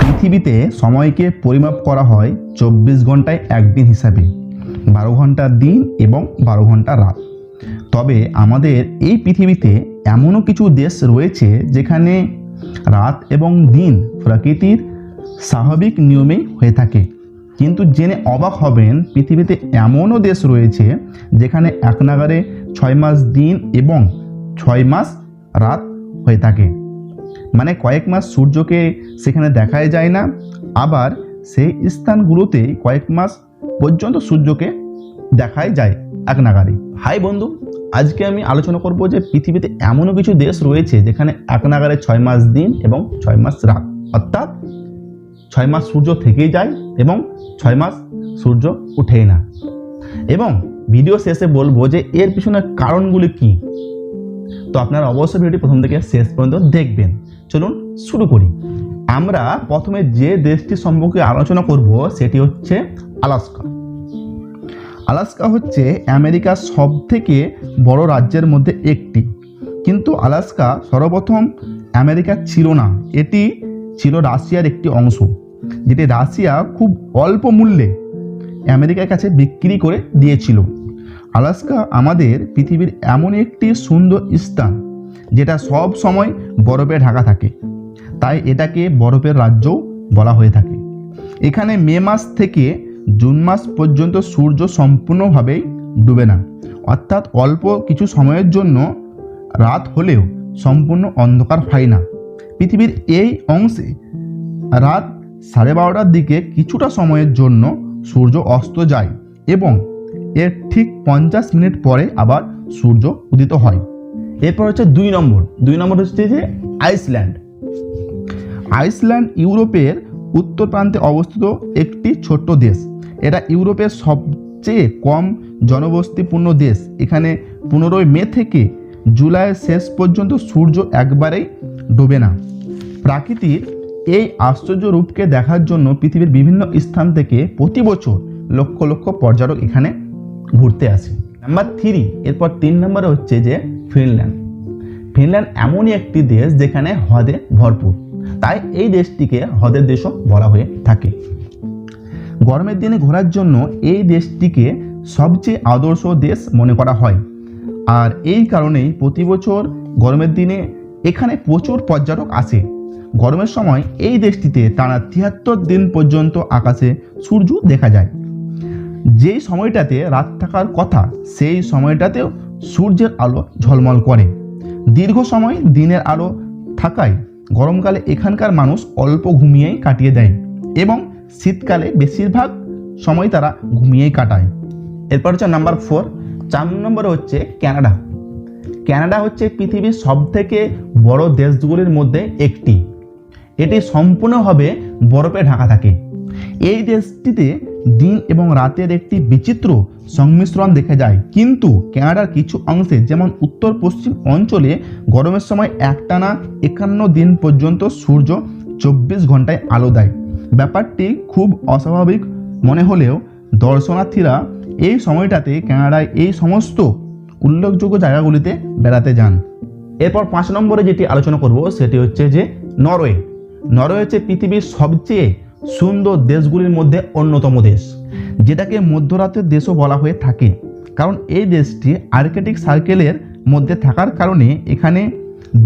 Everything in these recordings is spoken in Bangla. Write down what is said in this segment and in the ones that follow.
পৃথিবীতে সময়কে পরিমাপ করা হয় 24 ঘন্টায় একদিন হিসাবে, 12 ঘন্টা দিন এবং 12 ঘন্টা রাত। তবে আমাদের এই পৃথিবীতে এমনও কিছু দেশ রয়েছে যেখানে রাত এবং দিন প্রকৃতির স্বাভাবিক নিয়মেই হয়ে থাকে। কিন্তু জেনে অবাক হবেন, পৃথিবীতে এমনও দেশ রয়েছে যেখানে এক নাগাড়ে 6 মাস দিন এবং 6 মাস রাত হয়ে থাকে। মানে কয়েক মাস সূর্যকে সেখানে দেখাই যায় না, আবার সেই স্থানগুলোতে কয়েক মাস পর্যন্ত সূর্যকে দেখাই যায় এক নাগাড়ে। হাই বন্ধু, আজকে আমি আলোচনা করব যে পৃথিবীতে এমনও কিছু দেশ রয়েছে যেখানে এক নাগাড়ে 6 মাস দিন এবং 6 মাস রাত, অর্থাৎ 6 মাস সূর্য থেকেই যায় এবং 6 মাস সূর্য ওঠেই না। এবং ভিডিও শেষে বলবো যে এর পিছনে কারণগুলি কি। তো আপনারা অবশ্যই ভিডিওটি প্রথম থেকে শেষ পর্যন্ত দেখবেন। চলুন শুরু করি। আমরা প্রথমে যে দেশটি সম্পর্কে আলোচনা করব সেটি হচ্ছে আলাস্কা। আলাস্কা হচ্ছে আমেরিকার সবথেকে বড় রাজ্যের মধ্যে একটি, কিন্তু আলাস্কা সর্বপ্রথম আমেরিকা ছিল না, এটি ছিল রাশিয়ার একটি অংশ, যেটি রাশিয়া খুব অল্প মূল্যে আমেরিকার কাছে বিক্রি করে দিয়েছিল। আলাস্কা আমাদের পৃথিবীর এমন একটি সুন্দর স্থান যেটা সব সময় বরফে ঢাকা থাকে, তাই এটাকে বরফের রাজ্যও বলা হয়ে থাকে। এখানে মে মাস থেকে জুন মাস পর্যন্ত সূর্য সম্পূর্ণভাবেই ডুবে না, অর্থাৎ অল্প কিছু সময়ের জন্য রাত হলেও সম্পূর্ণ অন্ধকার হয় না। পৃথিবীর এই অংশে রাত 12:30টার দিকে কিছুটা সময়ের জন্য সূর্য অস্ত যায় এবং এর ঠিক 50 মিনিট পরে আবার সূর্য উদিত হয়। এরপর হচ্ছে দুই নম্বর হচ্ছে যে আইসল্যান্ড। আইসল্যান্ড ইউরোপের উত্তর প্রান্তে অবস্থিত একটি ছোট্ট দেশ। এটা ইউরোপের সবচেয়ে কম জনবসতিপূর্ণ দেশ। এখানে 15 মে থেকে জুলাইয়ের শেষ পর্যন্ত সূর্য একবারেই ডোবে না। প্রাকৃতির এই আশ্চর্য রূপকে দেখার জন্য পৃথিবীর বিভিন্ন স্থান থেকে প্রতি বছর লক্ষ লক্ষ পর্যটক এখানে ঘুরতে আসে। নাম্বার 3, এরপর 3 নম্বরে হচ্ছে যে ফিনল্যান্ড। ফিনল্যান্ড এমনই একটি দেশ যেখানে হ্রদে ভরপুর, তাই এই দেশটিকে হ্রদের দেশও বলা হয়ে থাকে। গরমের দিনে ঘোরার জন্য এই দেশটিকে সবচেয়ে আদর্শ দেশ মনে করা হয়, আর এই কারণেই প্রতি বছর গরমের দিনে এখানে প্রচুর পর্যটক আসে। গরমের সময় এই দেশটিতে টানা 73 দিন পর্যন্ত আকাশে সূর্য দেখা যায়। যেই সময়টাতে রাত থাকার কথা সেই সময়টাতেও সূর্যের আলো ঝলমল করে। দীর্ঘ সময় দিনের আলো থাকায় গরমকালে এখানকার মানুষ অল্প ঘুমিয়েই কাটিয়ে দেয় এবং শীতকালে বেশিরভাগ সময় তারা ঘুমিয়েই কাটায়। এরপর হচ্ছে নাম্বার 4 নম্বরে হচ্ছে ক্যানাডা। ক্যানাডা হচ্ছে পৃথিবীর সবথেকে বড় দেশগুলির মধ্যে একটি। এটি সম্পূর্ণভাবে বরফে ঢাকা থাকে। এই দেশটিতে দিন এবং রাতের একটি বিচিত্র সংমিশ্রণ দেখা যায়, কিন্তু ক্যানাডার কিছু অংশে যেমন উত্তর পশ্চিম অঞ্চলে গরমের সময় একটানা 51 দিন পর্যন্ত সূর্য 24 ঘন্টায় আলো দেয়। ব্যাপারটি খুব অস্বাভাবিক মনে হলেও দর্শনার্থীরা এই সময়টাতে ক্যানাডায় এই সমস্ত উল্লেখযোগ্য জায়গাগুলিতে বেড়াতে যান। এরপর 5 নম্বরে যেটি আলোচনা করব সেটি হচ্ছে যে নরওয়ে। নরওয়ে হচ্ছে পৃথিবীর সবচেয়ে সুন্দর দেশগুলির মধ্যে অন্যতম দেশ, যেটাকে মধ্যরাতের দেশও বলা হয়ে থাকে, কারণ এই দেশটি আর্কটিক সার্কেলের মধ্যে থাকার কারণে এখানে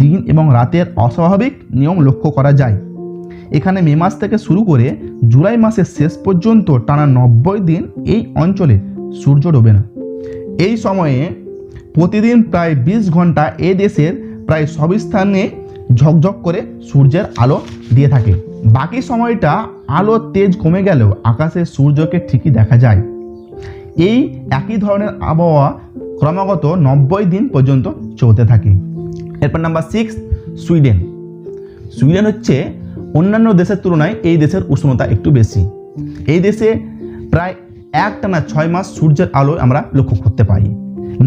দিন এবং রাতের অস্বাভাবিক নিয়ম লক্ষ্য করা যায়। এখানে মে মাস থেকে শুরু করে জুলাই মাসের শেষ পর্যন্ত টানা 90 দিন এই অঞ্চলে সূর্য ডোবে না। এই সময়ে প্রতিদিন প্রায় 20 ঘন্টা এই দেশের প্রায় সব স্থানে ঝকঝক করে সূর্যের আলো দিয়ে থাকে। বাকি সময়টা আলোর তেজ কমে গেলেও আকাশে সূর্যকে ঠিকই দেখা যায়। এই একই ধরনের আবহাওয়া ক্রমাগত 90 দিন পর্যন্ত চলতে থাকে। এরপর নাম্বার 6, সুইডেন। সুইডেন হচ্ছে অন্যান্য দেশের তুলনায় এই দেশের উষ্ণতা একটু বেশি। এই দেশে প্রায় একটানা 6 মাস সূর্যের আলো আমরা লক্ষ্য করতে পারি।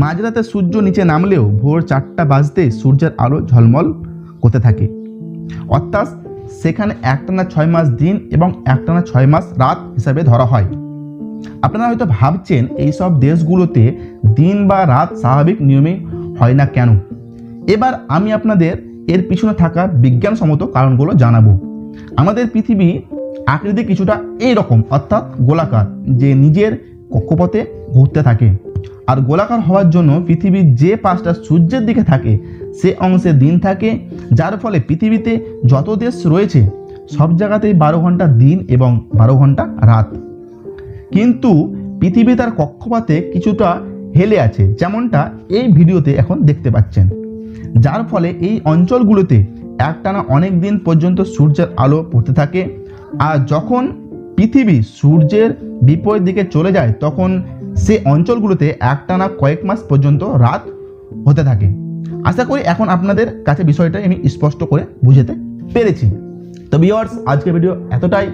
মাঝরাতে সূর্য নিচে নামলেও ভোর 4টা বাজতে সূর্যের আলো ঝলমল করতে থাকে, অর্থাৎ সেখানে একটানা 6 মাস দিন এবং একটানা 6 মাস রাত হিসাবে ধরা হয়। আপনারা হয়তো ভাবছেন এই সব দেশগুলোতে দিন বা রাত স্বাভাবিক নিয়মে হয় না কেন। এবার আমি আপনাদের এর পিছনে থাকা বিজ্ঞানসম্মত কারণগুলো জানাবো। আমাদের পৃথিবী আকৃতি কিছুটা এইরকম, অর্থাৎ গোলাকার, যে নিজের কক্ষপথে ঘুরতে থাকে। আর গোলাকার হওয়ার জন্য পৃথিবীর যে পাশটা সূর্যের দিকে থাকে সে অংশে দিন থাকে, যার ফলে পৃথিবীতে যত দেশ রয়েছে সব জায়গাতেই 12 ঘন্টা দিন এবং 12 ঘন্টা রাত। কিন্তু পৃথিবী তার কক্ষপথে কিছুটা হেলে আছে, যেমনটা এই ভিডিওতে এখন দেখতে পাচ্ছেন, যার ফলে এই অঞ্চলগুলোতে একটানা অনেক দিন পর্যন্ত সূর্যের আলো পড়তে থাকে। আর যখন পৃথিবী সূর্যের বিপরীত দিকে চলে যায় তখন সে অঞ্চলগুলোতে একটানা কয়েক মাস পর্যন্ত রাত হতে থাকে। আশা করি এখন আপনাদের কাছে বিষয়টা আমি স্পষ্ট করে বুঝাতে পেরেছি। তো ভিউয়ার্স, আজকের ভিডিও এতটাই।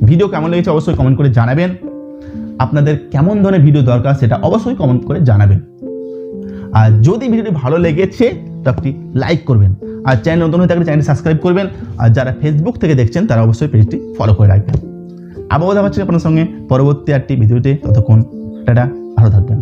ভিডিও কেমন লেগেছে অবশ্যই কমেন্ট করে জানাবেন। আপনাদের কেমন ধরনের ভিডিও দরকার সেটা অবশ্যই কমেন্ট করে জানাবেন। আর যদি ভিডিওটি ভালো লেগেছে তো একটি লাইক করবেন, আর চ্যানেল নতুন হয়ে থাকলে চ্যানেলটি সাবস্ক্রাইব করবেন, আর যারা ফেসবুক থেকে দেখছেন তারা অবশ্যই পেজটি ফলো করে রাখবেন। আবার কথা হচ্ছে আপনার সঙ্গে পরবর্তী একটি ভিডিওতে। ততক্ষণ টাটা, ভালো থাকবেন।